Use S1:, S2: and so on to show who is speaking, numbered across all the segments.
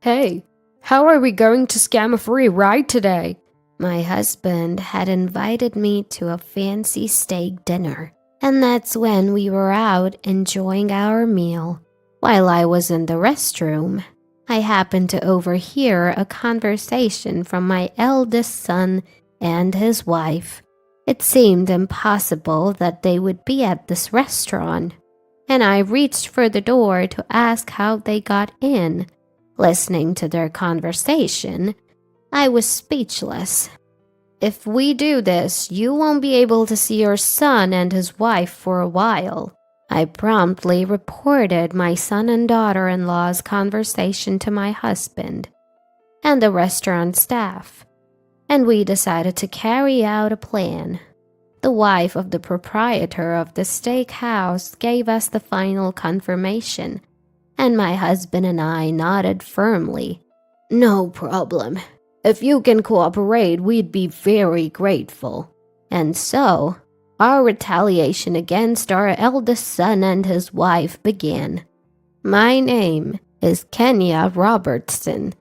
S1: Hey, how are we going to scam a free ride today?
S2: My husband had invited me to a fancy steak dinner, and that's when we were out enjoying our meal. While I was in the restroom, I happened to overhear a conversation from my eldest son and his wife. It seemed impossible that they would be at this restaurant, and I reached for the door to ask how they got in. Listening to their conversation, I was speechless. "If we do this, you won't be able to see your son and his wife for a while." I promptly reported my son and daughter-in-law's conversation to my husband and the restaurant staff, and we decided to carry out a plan. The wife of the proprietor of the steakhouse gave us the final confirmation, and my husband and I nodded firmly.
S1: "No problem. If you can cooperate, we'd be very grateful."
S2: And so, our retaliation against our eldest son and his wife began. My name is Kenya Robertson.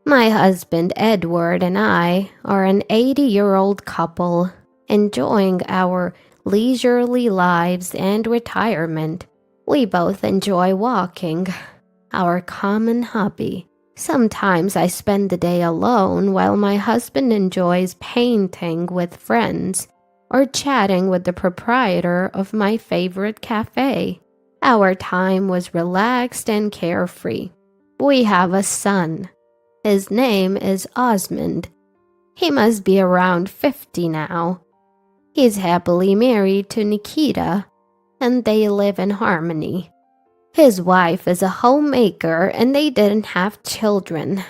S2: My husband Edward and I are an 80-year-old couple enjoying our leisurely lives and retirement. We both enjoy walking, our common hobby. Sometimes I spend the day alone while my husband enjoys painting with friends or chatting with the proprietor of my favorite cafe. Our time was relaxed and carefree. We have a son. His name is Osmond. He must be around 50 now. He's happily married to Nikita, and they live in harmony. His wife is a homemaker, and they didn't have children.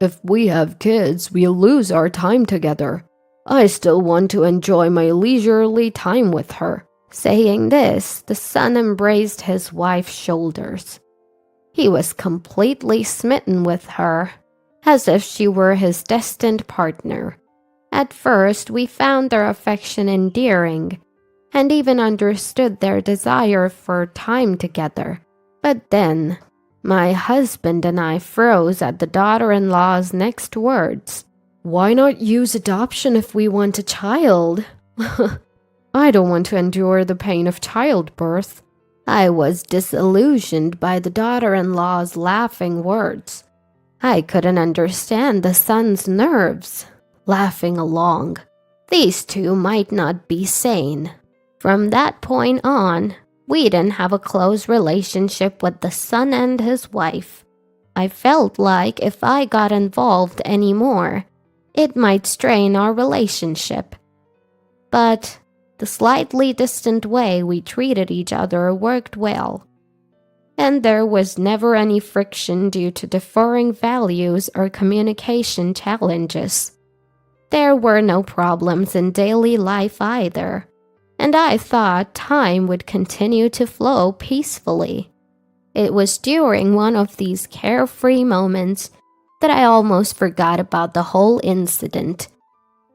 S1: "If we have kids, we'll lose our time together. I still want to enjoy my leisurely time with her."
S2: Saying this, the son embraced his wife's shoulders. He was completely smitten with her, as if she were his destined partner. At first, we found their affection endearing, and even understood their desire for time together. But then, my husband and I froze at the daughter-in-law's next words.
S1: "Why not use adoption if we want a child?" "I don't want to endure the pain of childbirth."
S2: I was disillusioned by the daughter-in-law's laughing words. I couldn't understand the son's nerves. Laughing along, these two might not be sane. From that point on, we didn't have a close relationship with the son and his wife. I felt like if I got involved anymore, it might strain our relationship. But the slightly distant way we treated each other worked well, and there was never any friction due to differing values or communication challenges. There were no problems in daily life either, and I thought time would continue to flow peacefully. It was during one of these carefree moments that I almost forgot about the whole incident.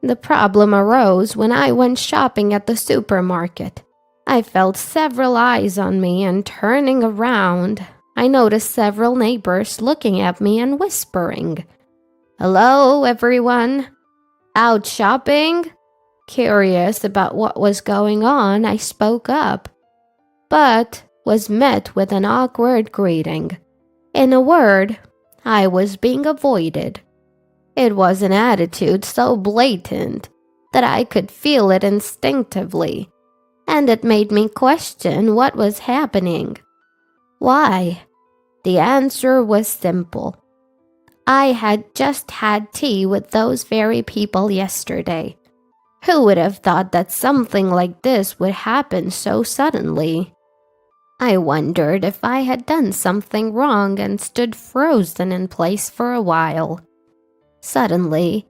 S2: The problem arose when I went shopping at the supermarket. I felt several eyes on me, and turning around, I noticed several neighbors looking at me and whispering, "Hello, everyone. Out shopping?" Curious about what was going on, I spoke up, but was met with an awkward greeting. In a word, I was being avoided. It was an attitude so blatant that I could feel it instinctively, and it made me question what was happening. Why? The answer was simple. I had just had tea with those very people yesterday. Who would have thought that something like this would happen so suddenly? I wondered if I had done something wrong and stood frozen in place for a while. Suddenly,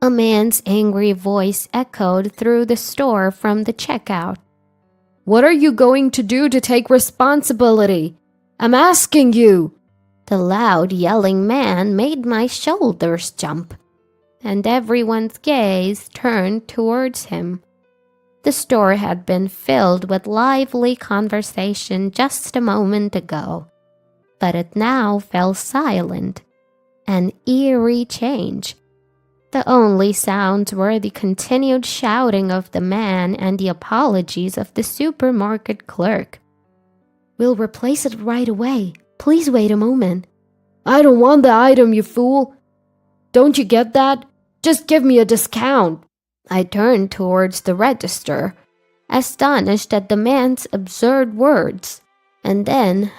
S2: a man's angry voice echoed through the store from the checkout.
S1: "What are you going to do to take responsibility? I'm asking you."
S2: The loud yelling man made my shoulders jump, and everyone's gaze turned towards him. The store had been filled with lively conversation just a moment ago, but it now fell silent. an eerie change. The only sounds were the continued shouting of the man and the apologies of the supermarket clerk.
S1: "We'll replace it right away. Please wait a moment." "I don't want the item, you fool. Don't you get that? Just give me a discount."
S2: I turned towards the register, astonished at the man's absurd words, and then,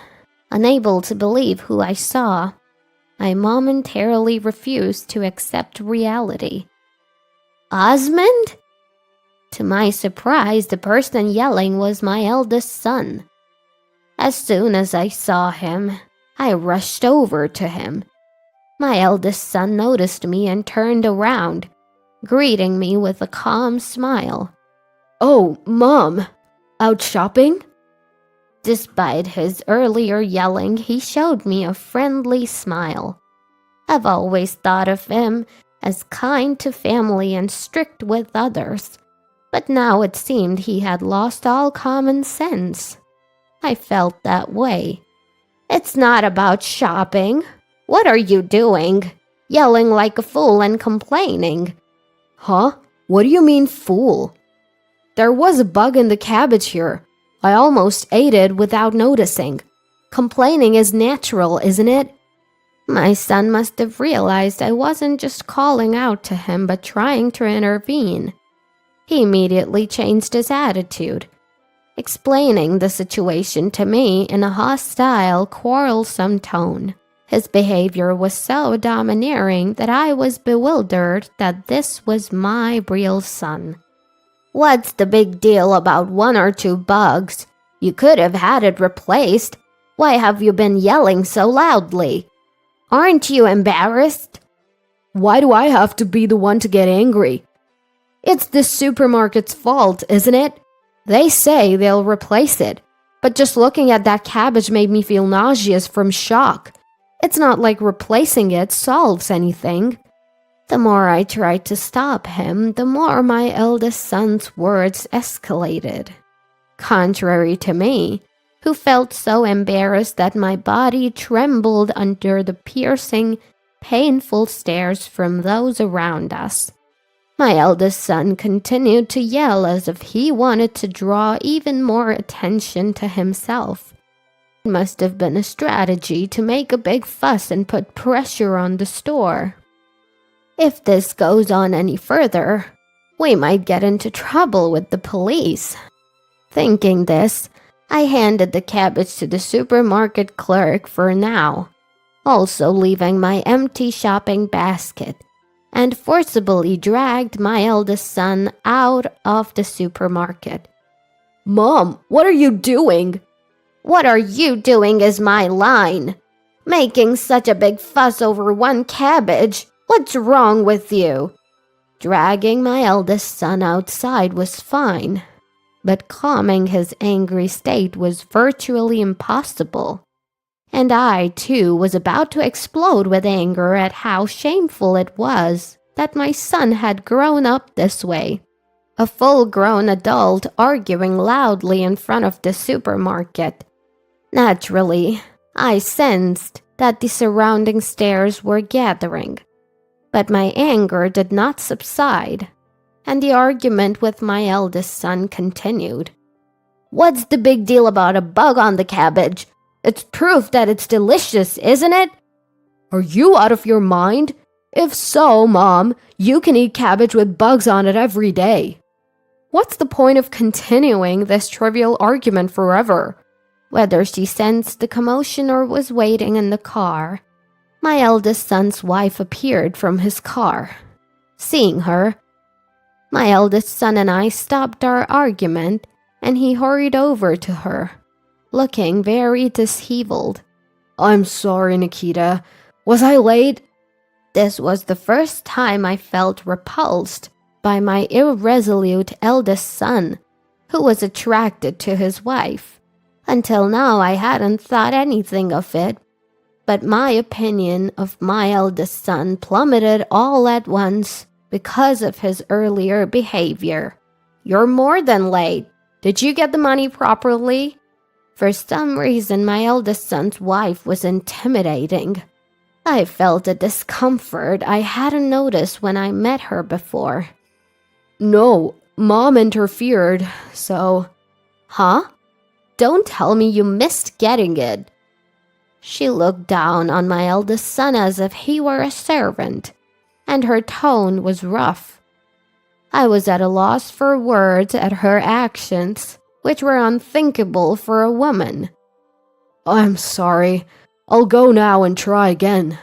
S2: unable to believe who I saw, I momentarily refused to accept reality. "Osmond?" To my surprise, the person yelling was my eldest son. As soon as I saw him, I rushed over to him. My eldest son noticed me and turned around, greeting me with a calm smile.
S1: "Oh, Mom, out shopping?"
S2: Despite his earlier yelling, he showed me a friendly smile. I've always thought of him as kind to family and strict with others, but now it seemed he had lost all common sense. I felt that way. "It's not about shopping. What are you doing? Yelling like a fool and complaining."
S1: "Huh? What do you mean, fool? There was a bug in the cabbage here. I almost ate it without noticing. Complaining is natural, isn't it?"
S2: My son must have realized I wasn't just calling out to him but trying to intervene. He immediately changed his attitude, explaining the situation to me in a hostile, quarrelsome tone. His behavior was so domineering that I was bewildered that this was my real son. "What's the big deal about 1 or 2 bugs? You could have had it replaced. Why have you been yelling so loudly? Aren't you embarrassed?"
S1: "Why do I have to be the one to get angry? It's the supermarket's fault, isn't it? They say they'll replace it, but just looking at that cabbage made me feel nauseous from shock. It's not like replacing it solves anything."
S2: The more I tried to stop him, the more my eldest son's words escalated. Contrary to me, who felt so embarrassed that my body trembled under the piercing, painful stares from those around us, my eldest son continued to yell as if he wanted to draw even more attention to himself. It must have been a strategy to make a big fuss and put pressure on the store. If this goes on any further, we might get into trouble with the police. Thinking this, I handed the cabbage to the supermarket clerk for now, also leaving my empty shopping basket, and forcibly dragged my eldest son out of the supermarket.
S1: "Mom, what are you doing?"
S2: "What are you doing is my line. Making such a big fuss over 1 cabbage. What's wrong with you?" Dragging my eldest son outside was fine, but calming his angry state was virtually impossible. And I, too, was about to explode with anger at how shameful it was that my son had grown up this way. A full-grown adult arguing loudly in front of the supermarket. Naturally, I sensed that the surrounding stares were gathering. But my anger did not subside, and the argument with my eldest son continued. "What's the big deal about a bug on the cabbage? It's proof that it's delicious, isn't it?"
S1: "Are you out of your mind? If so, Mom, you can eat cabbage with bugs on it every day." What's the point of continuing this trivial argument forever?
S2: Whether she sensed the commotion or was waiting in the car, my eldest son's wife appeared from his car. Seeing her, my eldest son and I stopped our argument, and he hurried over to her, looking very disheveled.
S1: "I'm sorry, Nikita. Was I late?"
S2: This was the first time I felt repulsed by my irresolute eldest son, who was attracted to his wife. Until now, I hadn't thought anything of it, but my opinion of my eldest son plummeted all at once because of his earlier behavior.
S1: "You're more than late. Did you get the money properly?"
S2: For some reason, my eldest son's wife was intimidating. I felt a discomfort I hadn't noticed when I met her before.
S1: No, Mom interfered, so.
S2: Huh? Don't tell me you missed getting it. She looked down on my eldest son as if he were a servant, and her tone was rough. I was at a loss for words at her actions, which were unthinkable for a woman.
S1: I'm sorry. I'll go now and try again.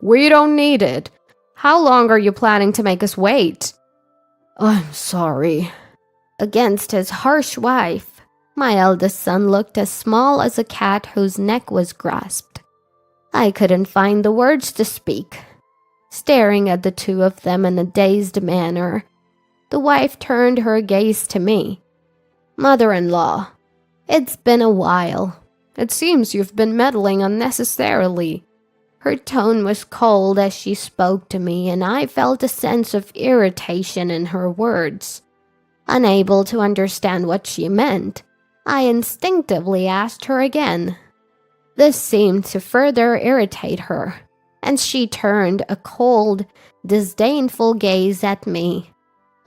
S3: We don't need it. How long are you planning to make us wait?
S1: I'm sorry.
S2: Against his harsh wife, my eldest son looked as small as a cat whose neck was grasped. I couldn't find the words to speak. Staring at the two of them in a dazed manner, the wife turned her gaze to me. Mother-in-law, it's been a while.
S3: It seems you've been meddling unnecessarily.
S2: Her tone was cold as she spoke to me, and I felt a sense of irritation in her words. Unable to understand what she meant, I instinctively asked her again. This seemed to further irritate her, and she turned a cold, disdainful gaze at me,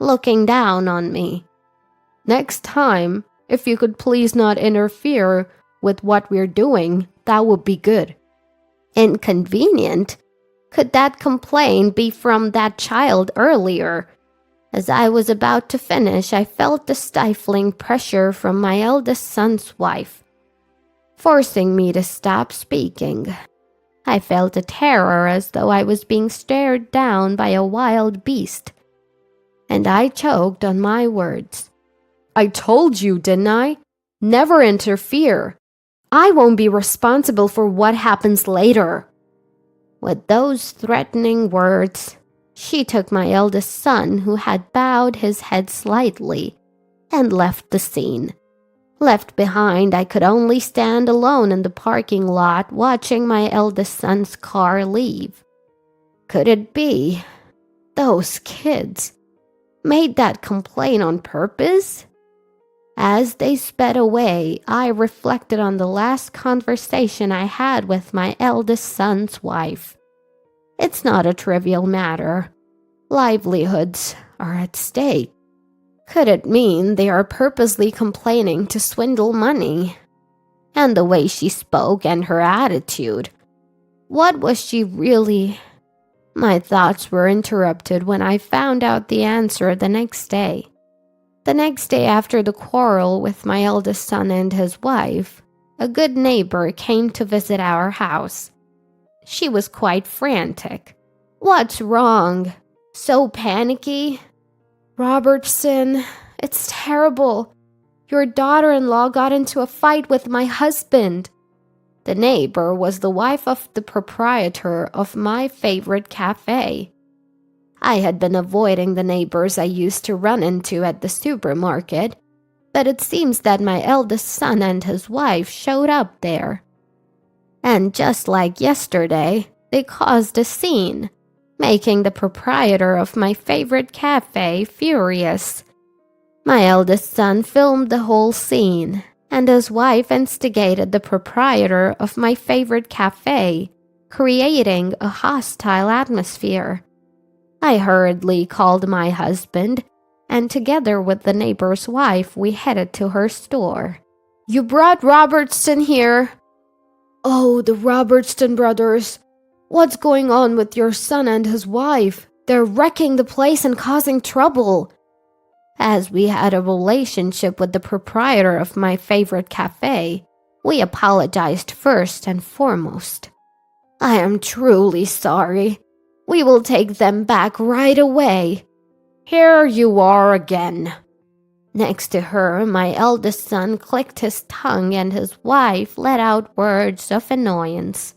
S2: looking down on me.
S3: Next time, if you could please not interfere with what we're doing, that would be good.
S2: Inconvenient? Could that complaint be from that child earlier? As I was about to finish, I felt the stifling pressure from my eldest son's wife, forcing me to stop speaking. I felt a terror as though I was being stared down by a wild beast, and I choked on my words.
S3: I told you, didn't I? Never interfere. I won't be responsible for what happens later.
S2: With those threatening words, she took my eldest son, who had bowed his head slightly, and left the scene. Left behind, I could only stand alone in the parking lot watching my eldest son's car leave. Could it be those kids made that complaint on purpose? As they sped away, I reflected on the last conversation I had with my eldest son's wife. It's not a trivial matter. Livelihoods are at stake. Could it mean they are purposely complaining to swindle money? And the way she spoke and her attitude. What was she really? My thoughts were interrupted when I found out the answer the next day. The next day after the quarrel with my eldest son and his wife, a good neighbor came to visit our house. She was quite frantic. What's wrong? So panicky?
S3: Robertson, it's terrible. Your daughter-in-law got into a fight with my husband.
S2: The neighbor was the wife of the proprietor of my favorite cafe. I had been avoiding the neighbors I used to run into at the supermarket, but it seems that my eldest son and his wife showed up there. And just like yesterday, they caused a scene, making the proprietor of my favorite cafe furious. My eldest son filmed the whole scene, and his wife instigated the proprietor of my favorite cafe, creating a hostile atmosphere. I hurriedly called my husband, and together with the neighbor's wife, we headed to her store.
S3: You brought Robertson here.
S1: Oh, the Robertson brothers. What's going on with your son and his wife?
S3: They're wrecking the place and causing trouble.
S2: As we had a relationship with the proprietor of my favorite cafe, we apologized first and foremost. I am truly sorry. We will take them back right away. Here you are again. Next to her, my eldest son clicked his tongue and his wife let out words of annoyance.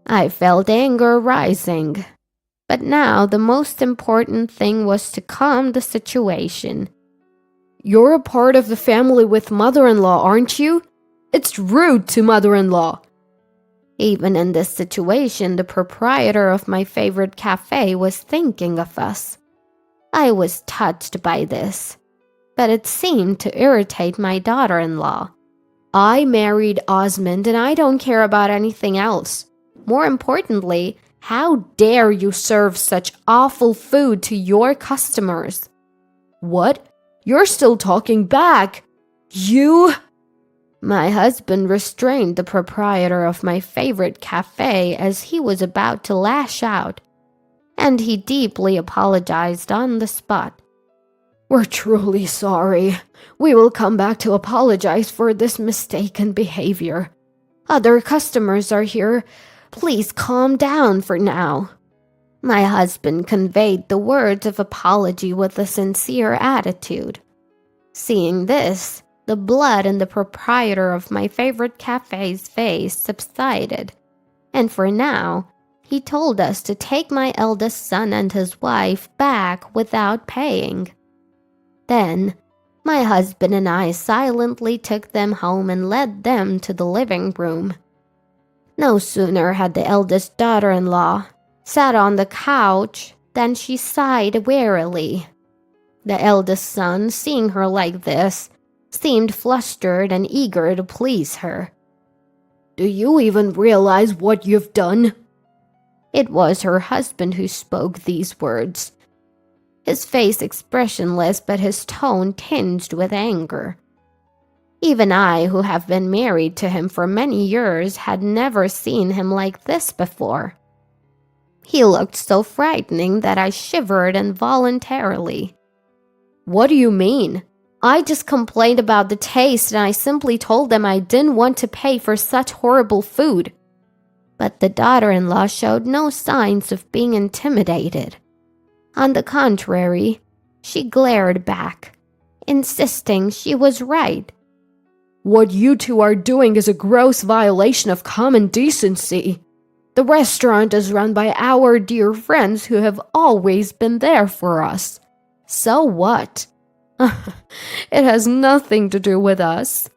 S2: I felt anger rising, but now the most important thing was to calm the situation.
S1: You're a part of the family with mother-in-law, aren't you? It's rude to mother-in-law.
S2: Even in this situation, the proprietor of my favorite cafe was thinking of us. I was touched by this, but it seemed to irritate my daughter-in-law.
S1: I married Osmond and I don't care about anything else. more importantly, how dare you serve such awful food to your customers? What? You're still talking back. You...
S2: My husband restrained the proprietor of my favorite cafe as he was about to lash out, and he deeply apologized on the spot.
S3: We're truly sorry. We will come back to apologize for this mistaken behavior. Other customers are here. Please calm down for now.
S2: My husband conveyed the words of apology with a sincere attitude. Seeing this, the blood in the proprietor of my favorite cafe's face subsided, and for now, he told us to take my eldest son and his wife back without paying. Then, my husband and I silently took them home and led them to the living room. No sooner had the eldest daughter-in-law sat on the couch than she sighed wearily. The eldest son, seeing her like this, seemed flustered and eager to please her.
S3: Do you even realize what you've done?
S2: It was her husband who spoke these words, his face expressionless but his tone tinged with anger. Even I, who have been married to him for many years, had never seen him like this before. He looked so frightening that I shivered involuntarily.
S1: What do you mean? I just complained about the taste and I simply told them I didn't want to pay for such horrible food.
S2: But the daughter-in-law showed no signs of being intimidated. On the contrary, she glared back, insisting she was right.
S3: What you two are doing is a gross violation of common decency. The restaurant is run by our dear friends who have always been there for us.
S1: So what? It has nothing to do with us.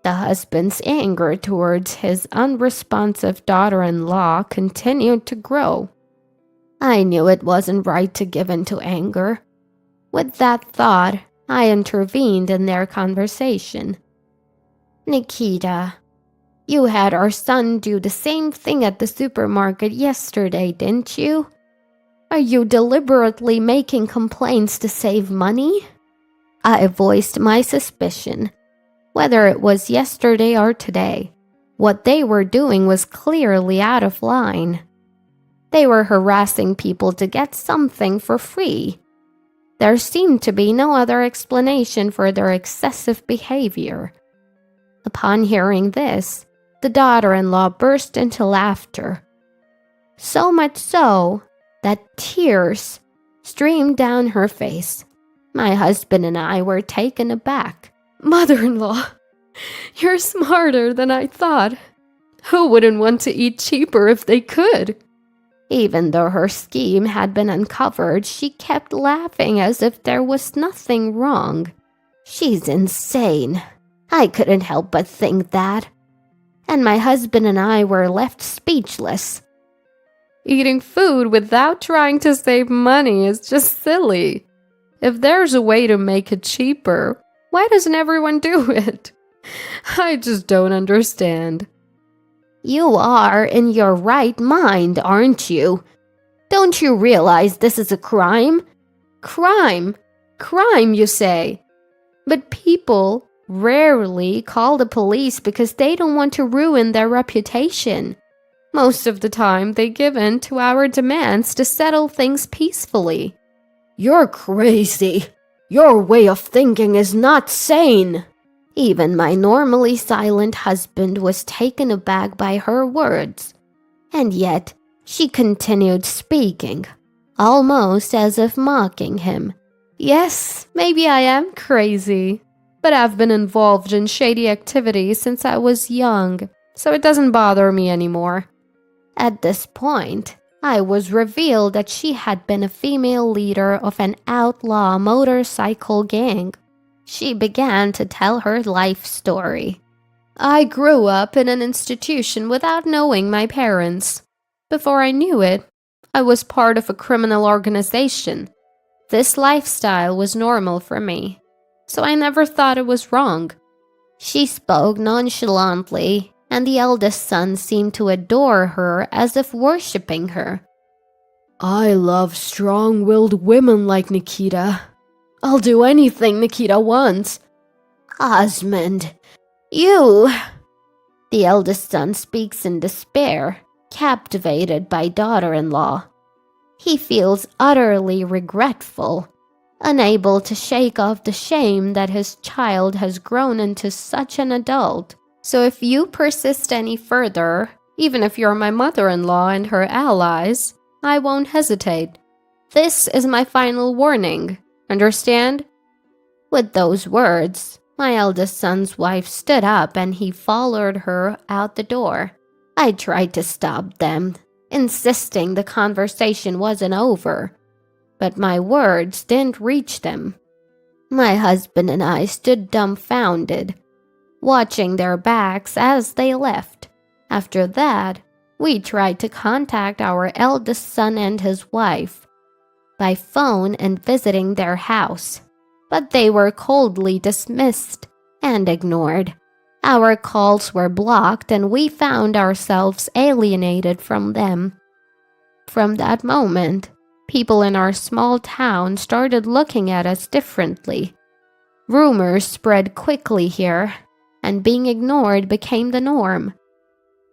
S2: The husband's anger towards his unresponsive daughter-in-law continued to grow. I knew it wasn't right to give in to anger. With that thought, I intervened in their conversation. Nikita, you had our son do the same thing at the supermarket yesterday, didn't you? Are you deliberately making complaints to save money? I voiced my suspicion. Whether it was yesterday or today, what they were doing was clearly out of line. They were harassing people to get something for free. There seemed to be no other explanation for their excessive behavior. Upon hearing this, the daughter-in-law burst into laughter. So much so that tears streamed down her face. My husband and I were taken aback.
S1: Mother-in-law, you're smarter than I thought. Who wouldn't want to eat cheaper if they could?
S2: Even though her scheme had been uncovered, she kept laughing as if there was nothing wrong. She's insane. I couldn't help but think that. And my husband and I were left speechless.
S1: Eating food without trying to save money is just silly. If there's a way to make it cheaper, why doesn't everyone do it? I just don't understand.
S2: You are in your right mind, aren't you? Don't you realize this is a crime?
S1: Crime? Crime, you say? But people rarely call the police because they don't want to ruin their reputation. Most of the time, they give in to our demands to settle things peacefully.
S3: You're crazy. Your way of thinking is not sane.
S2: Even my normally silent husband was taken aback by her words. And yet, she continued speaking, almost as if mocking him.
S1: Yes, maybe I am crazy, but I've been involved in shady activities since I was young, so it doesn't bother me anymore.
S2: At this point, I was revealed that she had been a female leader of an outlaw motorcycle gang. She began to tell her life story.
S1: I grew up in an institution without knowing my parents. Before I knew it, I was part of a criminal organization. This lifestyle was normal for me, so I never thought it was wrong.
S2: She spoke nonchalantly and the eldest son seemed to adore her as if worshipping her.
S1: I love strong-willed women like Nikita. I'll do anything Nikita wants.
S3: Osmond, you...
S2: The eldest son speaks in despair, captivated by daughter-in-law. He feels utterly regretful, unable to shake off the shame that his child has grown into such an adult. So if you persist any further, even if you're my mother-in-law and her allies, I won't hesitate. This is my final warning. Understand? With those words, my eldest son's wife stood up and he followed her out the door. I tried to stop them, insisting the conversation wasn't over, but my words didn't reach them. My husband and I stood dumbfounded, watching their backs as they left. After that, we tried to contact our eldest son and his wife by phone and visiting their house, but they were coldly dismissed and ignored. Our calls were blocked and we found ourselves alienated from them. From that moment, people in our small town started looking at us differently. Rumors spread quickly here, and being ignored became the norm.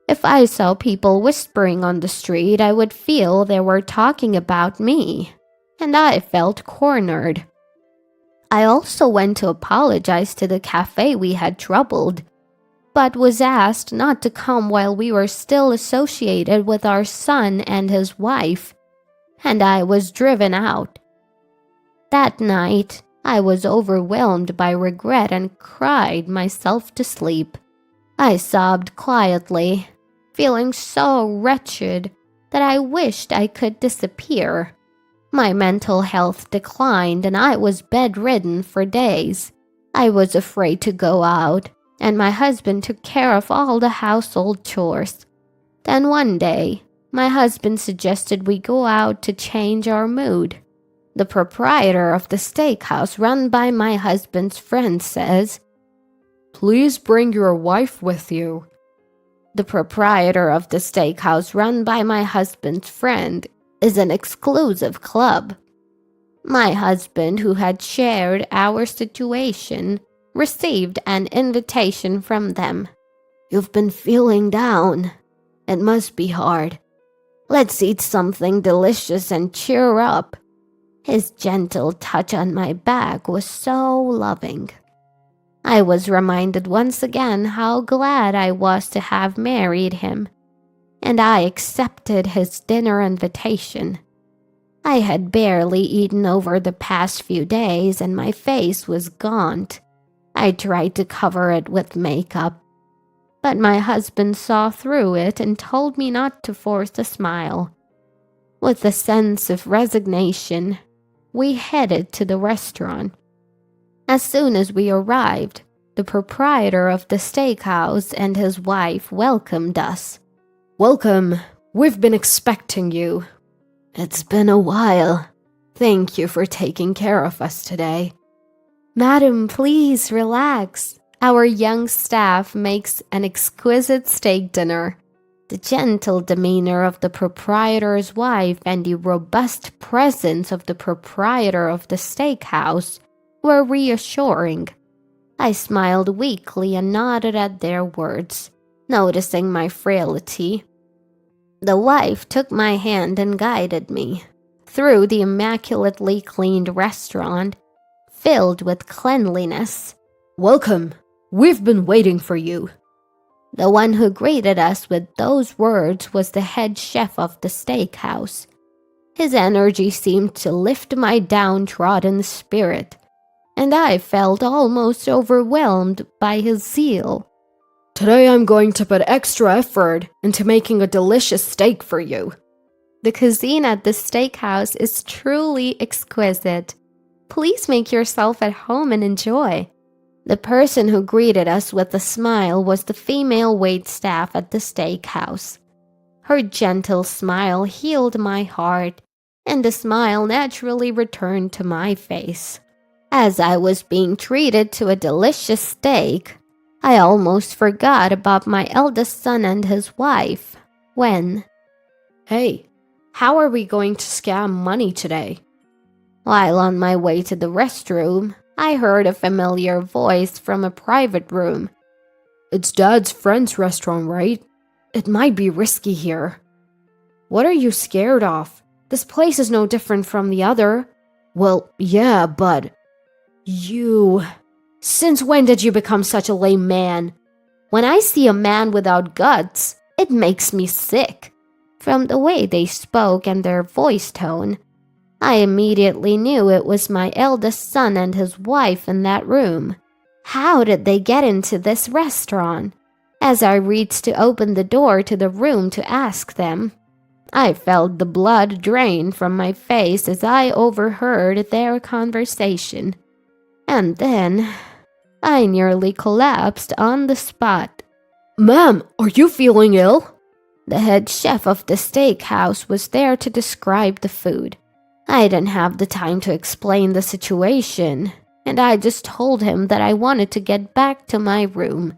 S2: If I saw people whispering on the street, I would feel they were talking about me, and I felt cornered. I also went to apologize to the cafe we had troubled, but was asked not to come while we were still associated with our son and his wife, and I was driven out. That night, I was overwhelmed by regret and cried myself to sleep. I sobbed quietly, feeling so wretched that I wished I could disappear. My mental health declined and I was bedridden for days. I was afraid to go out, and my husband took care of all the household chores. Then one day, my husband suggested we go out to change our mood. The proprietor of the steakhouse run by my husband's friend says,
S1: "Please bring your wife with you."
S2: The proprietor of the steakhouse run by my husband's friend is an exclusive club. My husband, who had shared our situation, received an invitation from them.
S3: You've been feeling down. It must be hard. Let's eat something delicious and cheer up.
S2: His gentle touch on my back was so loving. I was reminded once again how glad I was to have married him, and I accepted his dinner invitation. I had barely eaten over the past few days and my face was gaunt. I tried to cover it with makeup, but my husband saw through it and told me not to force a smile. With a sense of resignation, we headed to the restaurant. As soon as we arrived, the proprietor of the steakhouse and his wife welcomed us.
S1: "Welcome. We've been expecting you."
S3: It's been a while. Thank you for taking care of us today.
S2: Madam, please relax. Our young staff makes an exquisite steak dinner. The gentle demeanor of the proprietor's wife and the robust presence of the proprietor of the steakhouse were reassuring. I smiled weakly and nodded at their words, noticing my frailty. The wife took my hand and guided me through the immaculately cleaned restaurant, filled with cleanliness.
S1: "Welcome. We've been waiting for you."
S2: The one who greeted us with those words was the head chef of the steakhouse. His energy seemed to lift my downtrodden spirit, and I felt almost overwhelmed by his zeal.
S1: "Today I'm going to put extra effort into making a delicious steak for you."
S2: The cuisine at the steakhouse is truly exquisite. Please make yourself at home and enjoy. The person who greeted us with a smile was the female waitstaff at the steakhouse. Her gentle smile healed my heart, and the smile naturally returned to my face. As I was being treated to a delicious steak, I almost forgot about my eldest son and his wife when,
S1: Hey, how are we going to scam money today?
S2: while on my way to the restroom, I heard a familiar voice from a private room.
S1: It's Dad's friend's restaurant, right? It might be risky here. What are you scared of? This place is no different from the other. Well, yeah, but... Since when did you become such a lame man?
S2: When I see a man without guts, it makes me sick. From the way they spoke and their voice tone, I immediately knew it was my eldest son and his wife in that room. How did they get into this restaurant? As I reached to open the door to the room to ask them, I felt the blood drain from my face as I overheard their conversation. And then, I nearly collapsed on the spot.
S1: Ma'am, are you feeling ill?
S2: The head chef of the steakhouse was there to describe the food. I didn't have the time to explain the situation, and I just told him that I wanted to get back to my room.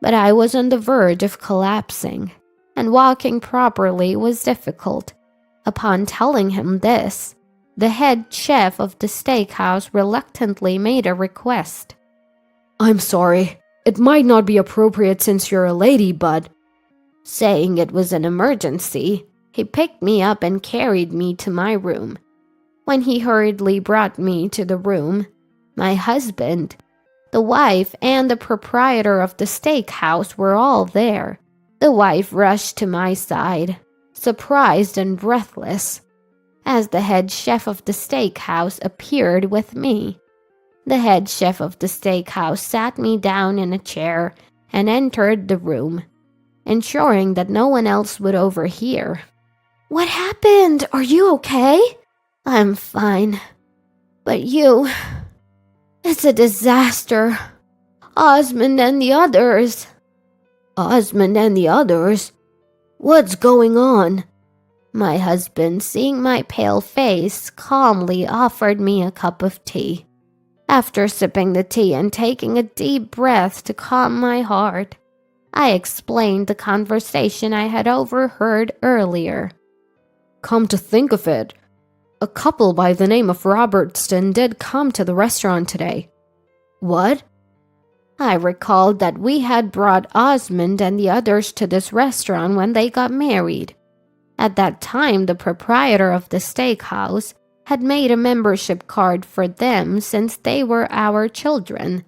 S2: But I was on the verge of collapsing, and walking properly was difficult. Upon telling him this, the head chef of the steakhouse reluctantly made a request.
S1: I'm sorry. It might not be appropriate since you're a lady, but...
S2: Saying it was an emergency, he picked me up and carried me to my room. When he hurriedly brought me to the room, my husband, the wife, and the proprietor of the steakhouse were all there. The wife rushed to my side, surprised and breathless, as the head chef of the steakhouse appeared with me. The head chef of the steakhouse sat me down in a chair and entered the room, ensuring that no one else would overhear.
S3: What happened? Are you okay?
S2: I'm fine. But
S3: It's a disaster. Osmond and the others.
S1: Osmond and the others? What's going on?
S2: My husband, seeing my pale face, calmly offered me a cup of tea. After sipping the tea and taking a deep breath to calm my heart, I explained the conversation I had overheard earlier.
S1: Come to think of it, a couple by the name of Robertson did come to the restaurant today. What?
S2: I recalled that we had brought Osmond and the others to this restaurant when they got married. At that time, the proprietor of the steakhouse had made a membership card for them since they were our children.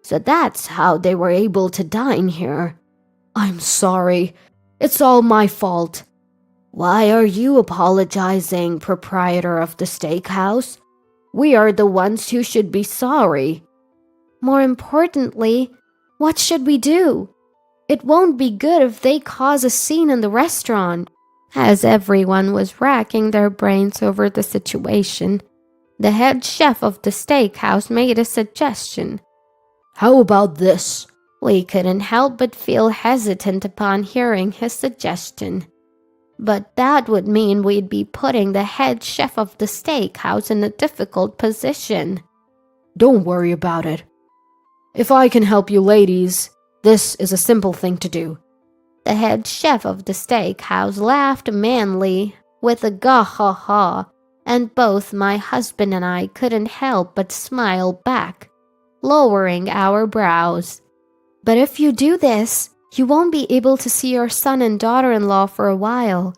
S3: So that's how they were able to dine here.
S1: I'm sorry. It's all my fault.
S3: Why are you apologizing, proprietor of the steakhouse? We are the ones who should be sorry.
S2: More importantly, what should we do? It won't be good if they cause a scene in the restaurant. As everyone was racking their brains over the situation, the head chef of the steakhouse made a suggestion.
S1: How about this?
S2: We couldn't help but feel hesitant upon hearing his suggestion. But that would mean we'd be putting the head chef of the steakhouse in a difficult position.
S1: Don't worry about it. If I can help you ladies, this is a simple thing to do.
S2: The head chef of the steakhouse laughed manly with a gah-ha-ha, and both my husband and I couldn't help but smile back, lowering our brows.
S3: But if you do this, you won't be able to see your son and daughter-in-law for a while.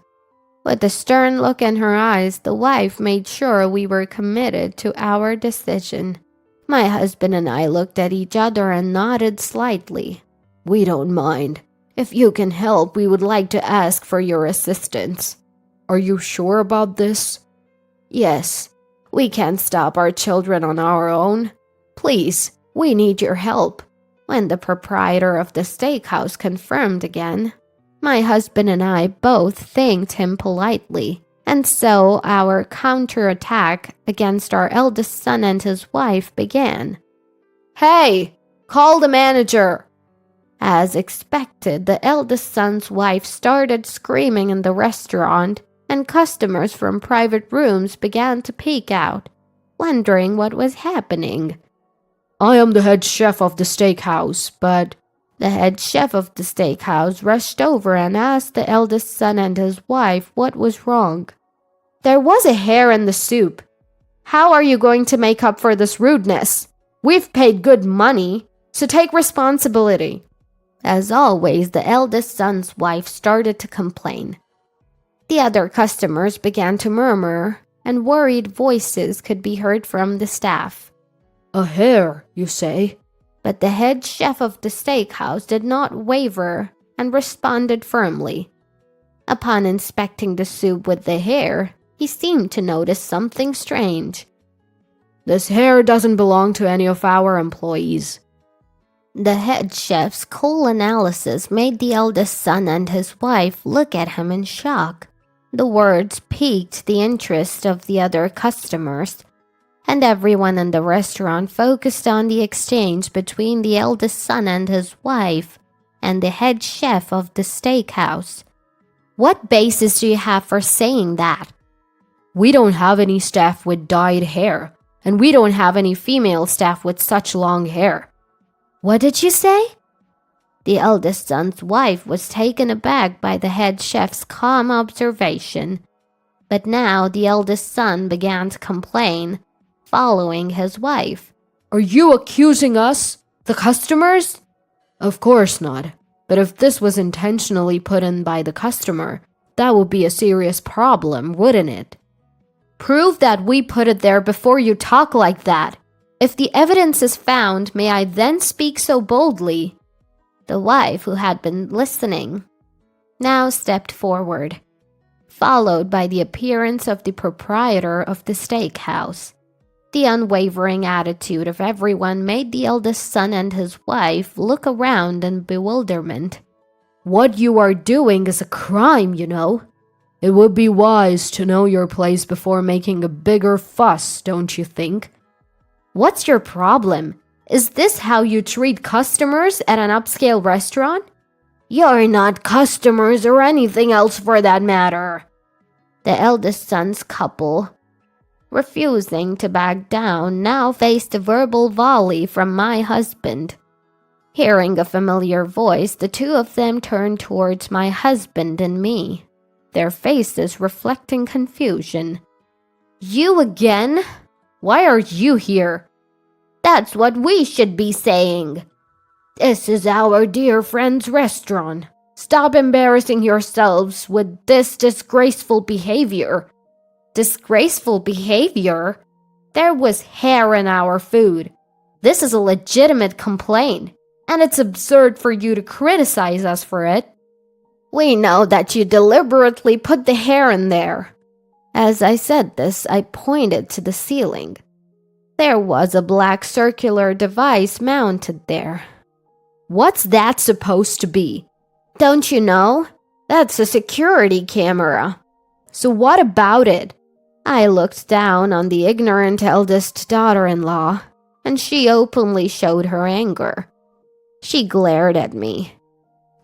S2: With a stern look in her eyes, the wife made sure we were committed to our decision. My husband and I looked at each other and nodded slightly.
S3: We don't mind. If you can help, we would like to ask for your assistance.
S1: Are you sure about this?
S3: Yes. We can't stop our children on our own. Please, we need your help.
S2: When the proprietor of the steakhouse confirmed again, my husband and I both thanked him politely, and so our counterattack against our eldest son and his wife began.
S1: Hey, call the manager!
S2: As expected, the eldest son's wife started screaming in the restaurant, and customers from private rooms began to peek out, wondering what was happening.
S3: I am the head chef of the steakhouse, but
S2: The head chef of the steakhouse rushed over and asked the eldest son and his wife what was wrong.
S1: There was a hair in the soup. How are you going to make up for this rudeness? We've paid good money, so take responsibility.
S2: As always, the eldest son's wife started to complain. The other customers began to murmur, and worried voices could be heard from the staff.
S3: a hair, you say?
S2: But the head chef of the steakhouse did not waver and responded firmly. Upon inspecting the soup with the hair, he seemed to notice something strange.
S3: This hair doesn't belong to any of our employees.
S2: The head chef's cool analysis made the eldest son and his wife look at him in shock. The words piqued the interest of the other customers, and everyone in the restaurant focused on the exchange between the eldest son and his wife and the head chef of the steakhouse.
S1: What basis do you have for saying that?
S3: We don't have any staff with dyed hair, and we don't have any female staff with such long hair.
S1: What did you say?
S2: The eldest son's wife was taken aback by the head chef's calm observation, but now the eldest son began to complain, following his wife.
S3: Are you accusing us, the customers? Of course not. But if this was intentionally put in by the customer, that would be a serious problem, wouldn't it?
S1: Prove that we put it there before you talk like that. If the evidence is found, may I then speak so boldly?
S2: The wife, who had been listening, now stepped forward, followed by the appearance of the proprietor of the steakhouse. The unwavering attitude of everyone made the eldest son and his wife look around in bewilderment.
S3: What you are doing is a crime, you know. It would be wise to know your place before making a bigger fuss, don't you think?
S1: What's your problem? Is this how you treat customers at an upscale restaurant?
S3: You're not customers or anything else for that matter.
S2: The eldest son's couple, refusing to back down, now faced a verbal volley from my husband. Hearing a familiar voice, the two of them turned towards my husband and me, their faces reflecting confusion.
S1: You again? Why are you here?
S2: That's what we should be saying.
S3: This is our dear friend's restaurant. Stop embarrassing yourselves with this disgraceful behavior.
S1: Disgraceful behavior? There was hair in our food. This is a legitimate complaint, and it's absurd for you to criticize us for it. We know that you deliberately put the hair in there.
S2: As I said this, I pointed to the ceiling. There was a black circular device mounted there.
S1: What's that supposed to be?
S2: Don't you know? That's a security camera.
S1: So what about it?
S2: I looked down on the ignorant eldest daughter-in-law, and she openly showed her anger. She glared at me,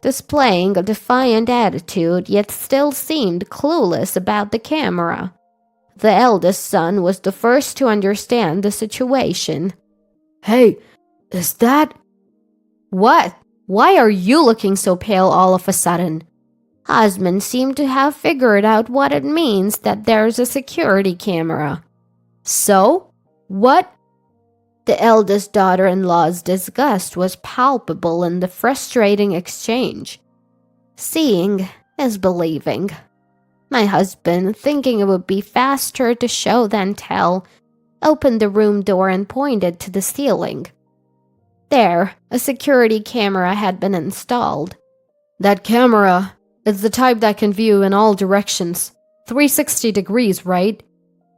S2: displaying a defiant attitude, yet still seemed clueless about the camera. The eldest son was the first to understand the situation.
S3: Hey, is that...
S1: What? Why are you looking so pale all of a sudden?
S2: Osmond seemed to have figured out what it means that there's a security camera.
S1: So? What?
S2: The eldest daughter-in-law's disgust was palpable in the frustrating exchange. Seeing is believing. My husband, thinking it would be faster to show than tell, opened the room door and pointed to the ceiling. There, a security camera had been installed.
S3: That camera is the type that can view in all directions. 360 degrees, right?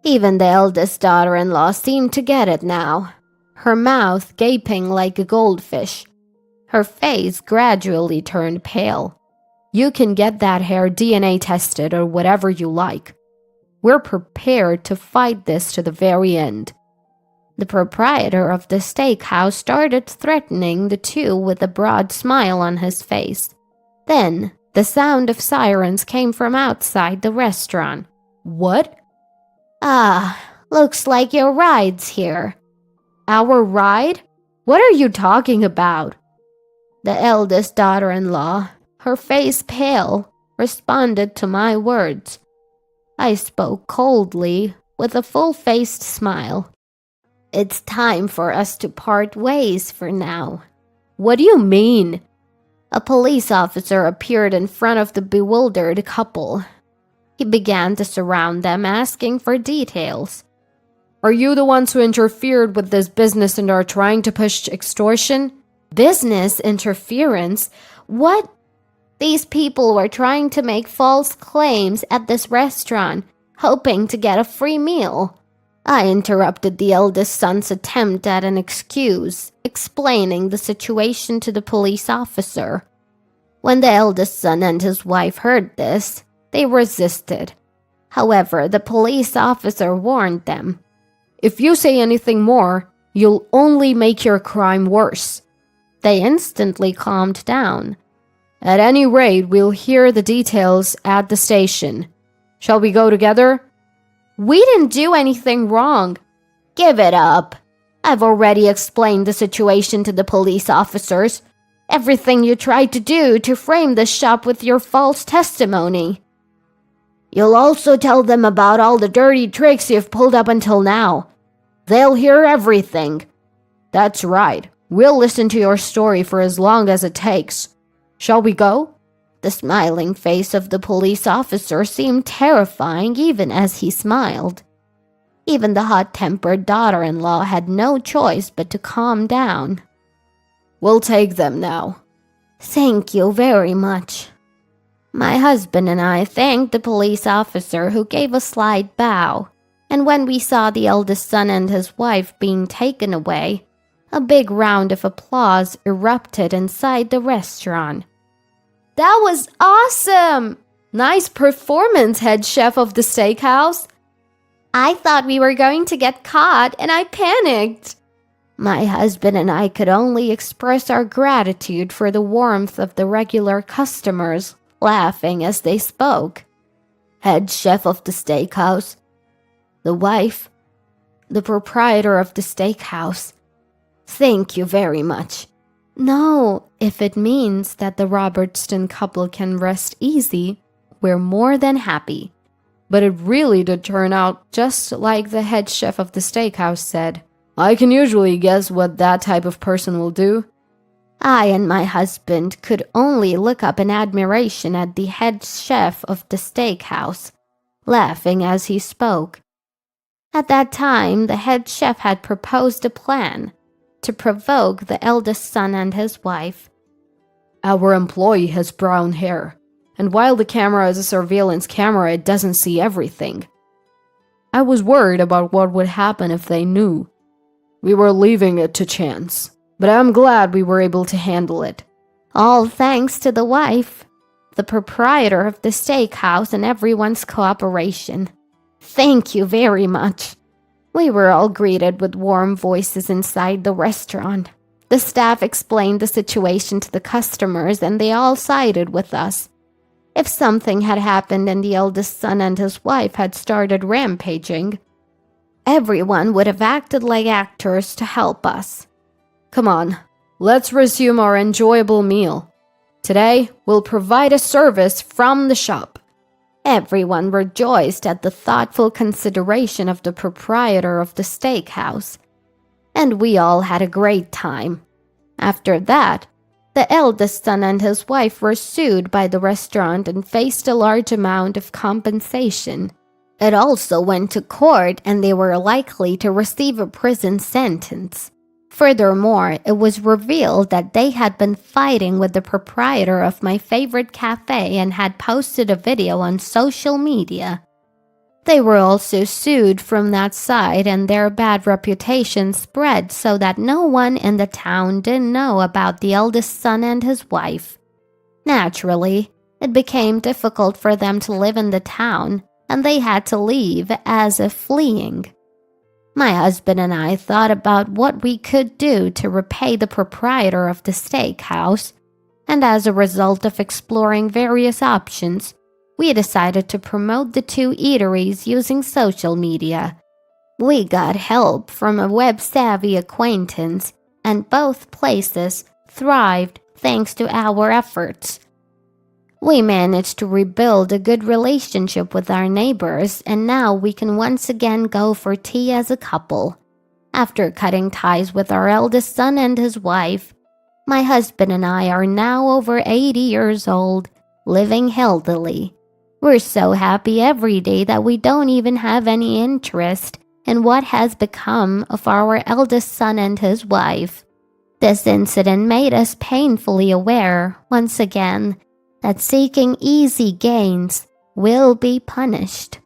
S2: Even the eldest daughter-in-law seemed to get it now, her mouth gaping like a goldfish. Her face gradually turned pale.
S3: You can get that hair DNA tested or whatever you like. We're prepared to fight this to the very end.
S2: The proprietor of the steakhouse started threatening the two with a broad smile on his face. Then, the sound of sirens came from outside the restaurant.
S3: What?
S2: Ah, looks like your ride's here.
S1: Our ride? What are you talking about?
S2: The eldest daughter-in-law, her face pale, responded to my words. I spoke coldly, with a full-faced smile. It's time for us to part ways for now.
S1: What do you mean?
S2: A police officer appeared in front of the bewildered couple. He began to surround them, asking for details.
S1: Are you the ones who interfered with this business and are trying to push extortion?
S2: Business interference? What? These people were trying to make false claims at this restaurant, hoping to get a free meal. I interrupted the eldest son's attempt at an excuse, explaining the situation to the police officer. When the eldest son and his wife heard this, they resisted. However, the police officer warned them.
S1: If you say anything more, you'll only make your crime worse.
S2: They instantly calmed down.
S1: At any rate, we'll hear the details at the station. Shall we go together?
S2: We didn't do anything wrong. Give it up. I've already explained the situation to the police officers. Everything you tried to do to frame the shop with your false testimony. You'll also tell them about all the dirty tricks you've pulled up until now. They'll hear everything.
S1: That's right. We'll listen to your story for as long as it takes. Shall we go?
S2: The smiling face of the police officer seemed terrifying even as he smiled. Even the hot-tempered daughter-in-law had no choice but to calm down.
S1: We'll take them now.
S2: Thank you very much. My husband and I thanked the police officer, who gave a slight bow, and when we saw the eldest son and his wife being taken away, a big round of applause erupted inside the restaurant.
S1: That was awesome! Nice performance, head chef of the steakhouse.
S2: I thought we were going to get caught and I panicked. My husband and I could only express our gratitude for the warmth of the regular customers, laughing as they spoke. Head chef of the steakhouse. The wife. The proprietor of the steakhouse. Thank you very much.
S1: No, if it means that the Robertson couple can rest easy, we're more than happy. But it really did turn out just like the head chef of the steakhouse said. I can usually guess what that type of person will do.
S2: I and my husband could only look up in admiration at the head chef of the steakhouse, laughing as he spoke. At that time, the head chef had proposed a plan to provoke the eldest son and his wife.
S1: Our employee has brown hair, and while the camera is a surveillance camera, it doesn't see everything. I was worried about what would happen if they knew. We were leaving it to chance, but I'm glad we were able to handle it.
S2: All thanks to the wife, the proprietor of the steakhouse, and everyone's cooperation. Thank you very much. We were all greeted with warm voices inside the restaurant. The staff explained the situation to the customers, and they all sided with us. If something had happened and the eldest son and his wife had started rampaging, everyone would have acted like actors to help us.
S1: Come on, let's resume our enjoyable meal. Today, we'll provide a service from the shop.
S2: Everyone rejoiced at the thoughtful consideration of the proprietor of the steakhouse, and we all had a great time. After that, the eldest son and his wife were sued by the restaurant and faced a large amount of compensation. It also went to court, and they were likely to receive a prison sentence. Furthermore, it was revealed that they had been fighting with the proprietor of my favorite cafe and had posted a video on social media. They were also sued from that side, and their bad reputation spread so that no one in the town didn't know about the eldest son and his wife. Naturally, it became difficult for them to live in the town, and they had to leave as if fleeing. My husband and I thought about what we could do to repay the proprietor of the steakhouse, and as a result of exploring various options, we decided to promote the two eateries using social media. We got help from a web-savvy acquaintance, and both places thrived thanks to our efforts. We managed to rebuild a good relationship with our neighbors, and now we can once again go for tea as a couple. After cutting ties with our eldest son and his wife, my husband and I are now over 80 years old, living healthily. We're so happy every day that we don't even have any interest in what has become of our eldest son and his wife. This incident made us painfully aware, once again, that seeking easy gains will be punished.